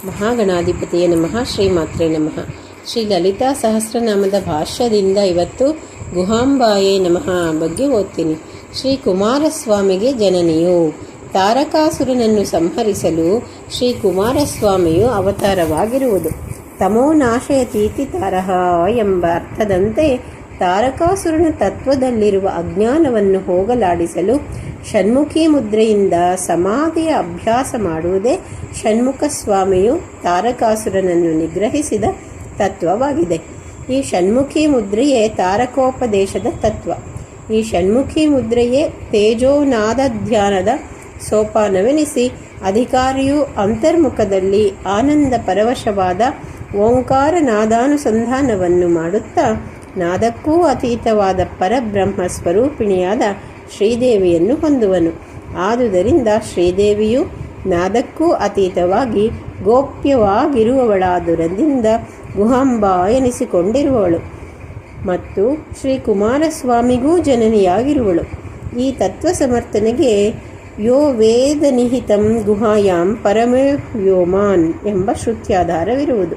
ಮಹಾಗಣಾಧಿಪತಿಯೇ ನಮಃ. ಶ್ರೀಮಾತ್ರೇ ನಮಃ. ಶ್ರೀ ಲಲಿತಾ ಸಹಸ್ರನಾಮದ ಭಾಷ್ಯದಿಂದ ಇವತ್ತು ಗುಹಾಂಬಾಯೇ ನಮಃ ಬಗ್ಗೆ ಓದ್ತೀನಿ. ಶ್ರೀ ಕುಮಾರಸ್ವಾಮಿಗೆ ಜನನಿಯು. ತಾರಕಾಸುರನನ್ನು ಸಂಹರಿಸಲು ಶ್ರೀ ಕುಮಾರಸ್ವಾಮಿಯು ಅವತಾರವಾಗಿರುವುದು. ತಮೋನಾಶಯತೀತಿ ತಾರಹ ಎಂಬ ಅರ್ಥದಂತೆ ತಾರಕಾಸುರನ ತತ್ವದಲ್ಲಿರುವ ಅಜ್ಞಾನವನ್ನು ಹೋಗಲಾಡಿಸಲು ಷಣ್ಮುಖಿ ಮುದ್ರೆಯಿಂದ ಸಮಾಧಿಯ ಅಭ್ಯಾಸ ಮಾಡುವುದೇ ಷಣ್ಮುಖ ಸ್ವಾಮಿಯು ತಾರಕಾಸುರನನ್ನು ನಿಗ್ರಹಿಸಿದ ತತ್ವವಾಗಿದೆ. ಈ ಷಣ್ಮುಖಿ ಮುದ್ರೆಯೇ ತಾರಕೋಪದೇಶದ ತತ್ವ. ಈ ಷಣ್ಮುಖಿ ಮುದ್ರೆಯೇ ತೇಜೋನಾದ ಧ್ಯಾನದ ಸೋಪಾನವೆನಿಸಿ ಅಧಿಕಾರಿಯು ಅಂತರ್ಮುಖದಲ್ಲಿ ಆನಂದ ಪರವಶವಾದ ಓಂಕಾರ ನಾದಾನುಸಂಧಾನವನ್ನು ಮಾಡುತ್ತಾ ನಾದಕ್ಕೂ ಅತೀತವಾದ ಪರಬ್ರಹ್ಮ ಸ್ವರೂಪಿಣಿಯಾದ ಶ್ರೀದೇವಿಯನ್ನು ಹೊಂದುವನು. ಆದುದರಿಂದ ಶ್ರೀದೇವಿಯು ನಾದಕ್ಕೂ ಅತೀತವಾಗಿ ಗೋಪ್ಯವಾಗಿರುವವಳಾದುದರಿಂದ ಗುಹಾಂಬಾ ಎನಿಸಿಕೊಂಡಿರುವವಳು ಮತ್ತು ಶ್ರೀ ಕುಮಾರಸ್ವಾಮಿಗೂ ಜನನಿಯಾಗಿರುವಳು. ಈ ತತ್ವ ಸಮರ್ಥನೆಗೆ ಯೋ ವೇದ ನಿಹಿತಂ ಗುಹಾಯಾಂ ಪರಮೇ ವ್ಯೋಮಾನ್ ಎಂಬ ಶ್ರುತ್ಯಾಧಾರವಿರುವುದು.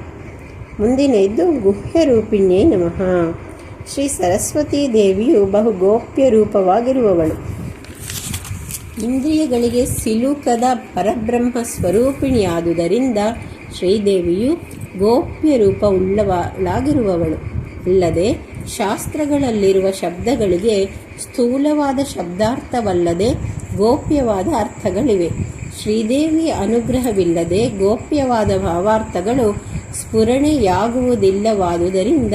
ಮುಂದಿನದ್ದು ಗುಹ್ಯ ರೂಪಿಣ್ಯೇ ನಮಃ. ಶ್ರೀ ಸರಸ್ವತೀ ದೇವಿಯು ಬಹು ಗೋಪ್ಯ ರೂಪವಾಗಿರುವವಳು. ಇಂದ್ರಿಯಗಳಿಗೆ ಸಿಲುಕದ ಪರಬ್ರಹ್ಮ ಸ್ವರೂಪಿಣಿಯಾದುದರಿಂದ ಶ್ರೀದೇವಿಯು ಗೋಪ್ಯ ರೂಪ ಉಳ್ಳವಳಾಗಿರುವವಳು. ಅಲ್ಲದೆ ಶಾಸ್ತ್ರಗಳಲ್ಲಿರುವ ಶಬ್ದಗಳಿಗೆ ಸ್ಥೂಲವಾದ ಶಬ್ದಾರ್ಥವಲ್ಲದೆ ಗೋಪ್ಯವಾದ ಅರ್ಥಗಳಿವೆ. ಶ್ರೀದೇವಿಯ ಅನುಗ್ರಹವಿಲ್ಲದೆ ಗೋಪ್ಯವಾದ ಭಾವಾರ್ಥಗಳು ಸ್ಫುರಣೆಯಾಗುವುದಿಲ್ಲವಾದುದರಿಂದ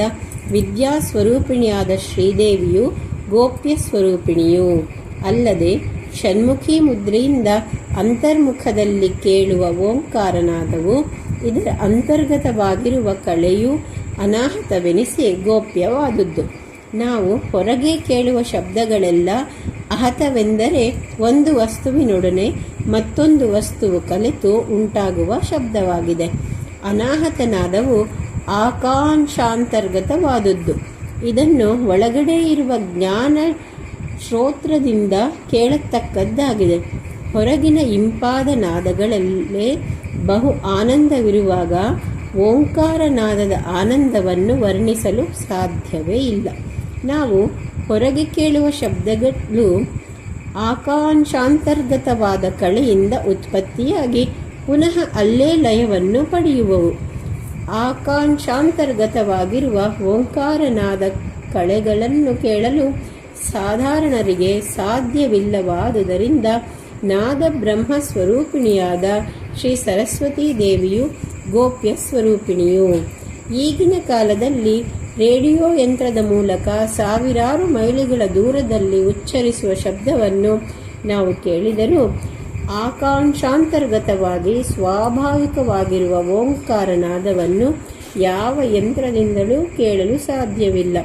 ವಿದ್ಯಾ ಸ್ವರೂಪಿಣಿಯಾದ ಶ್ರೀದೇವಿಯು ಗೋಪ್ಯ ಸ್ವರೂಪಿಣಿಯು. ಅಲ್ಲದೆ ಷಣ್ಮುಖಿ ಮುದ್ರೆಯಿಂದ ಅಂತರ್ಮುಖದಲ್ಲಿ ಕೇಳುವ ಓಂಕಾರನಾದವು ಇದರ ಅಂತರ್ಗತವಾಗಿರುವ ಕಳೆಯು ಅನಾಹತವೆನಿಸಿ ಗೋಪ್ಯವಾದುದು. ನಾವು ಹೊರಗೆ ಕೇಳುವ ಶಬ್ದಗಳೆಲ್ಲ ಅಹತವೆಂದರೆ ಒಂದು ವಸ್ತುವಿನೊಡನೆ ಮತ್ತೊಂದು ವಸ್ತುವು ಕಲೆತು ಉಂಟಾಗುವ ಶಬ್ದವಾಗಿದೆ. ಅನಾಹತನಾದವು ಆಕಾಂಕ್ಷಾಂತರ್ಗತವಾದದ್ದು. ಇದನ್ನು ಒಳಗಡೆ ಇರುವ ಜ್ಞಾನ ಶ್ರೋತ್ರದಿಂದ ಕೇಳತಕ್ಕದ್ದಾಗಿದೆ. ಹೊರಗಿನ ಇಂಪಾದ ನಾದಗಳಲ್ಲೇ ಬಹು ಆನಂದವಿರುವಾಗ ಓಂಕಾರನಾದದ ಆನಂದವನ್ನು ವರ್ಣಿಸಲು ಸಾಧ್ಯವೇ ಇಲ್ಲ. ನಾವು ಹೊರಗೆ ಕೇಳುವ ಶಬ್ದಗಳು ಆಕಾಂಕ್ಷಾಂತರ್ಗತವಾದ ಕಳೆಯಿಂದ ಉತ್ಪತ್ತಿಯಾಗಿ ಪುನಃ ಅಲ್ಲೇ ಲಯವನ್ನು ಪಡೆಯುವವು. ಆಕಾಂಕ್ಷಾಂತರ್ಗತವಾಗಿರುವ ಓಂಕಾರನಾದ ಕಳೆಗಳನ್ನು ಕೇಳಲು ಸಾಧಾರಣರಿಗೆ ಸಾಧ್ಯವಿಲ್ಲವಾದುದರಿಂದ ನಾದ ಬ್ರಹ್ಮ ಸ್ವರೂಪಿಣಿಯಾದ ಶ್ರೀ ಸರಸ್ವತೀ ದೇವಿಯು ಗೋಪ್ಯ ಸ್ವರೂಪಿಣಿಯು. ಈಗಿನ ಕಾಲದಲ್ಲಿ ರೇಡಿಯೋ ಯಂತ್ರದ ಮೂಲಕ ಸಾವಿರಾರು ಮೈಲಿಗಳ ದೂರದಲ್ಲಿ ಉಚ್ಚರಿಸುವ ಶಬ್ದವನ್ನು ನಾವು ಕೇಳಿದರೂ ಆಕಾಂಕ್ಷಾಂತರ್ಗತವಾಗಿ ಸ್ವಾಭಾವಿಕವಾಗಿರುವ ಓಂಕಾರನಾದವನ್ನು ಯಾವ ಯಂತ್ರದಿಂದಲೂ ಕೇಳಲು ಸಾಧ್ಯವಿಲ್ಲ.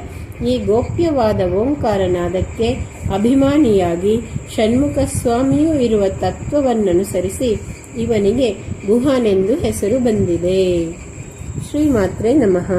ಈ ಗೋಪ್ಯವಾದ ಓಂಕಾರನಾದಕ್ಕೆ ಅಭಿಮಾನಿಯಾಗಿ ಷಣ್ಮುಖ ಸ್ವಾಮಿಯೂ ಇರುವ ತತ್ವವನ್ನನುಸರಿಸಿ ಇವನಿಗೆ ಗುಹಾನೆಂದು ಹೆಸರು ಬಂದಿದೆ. ಶ್ರೀಮಾತ್ರೇ ನಮಃ.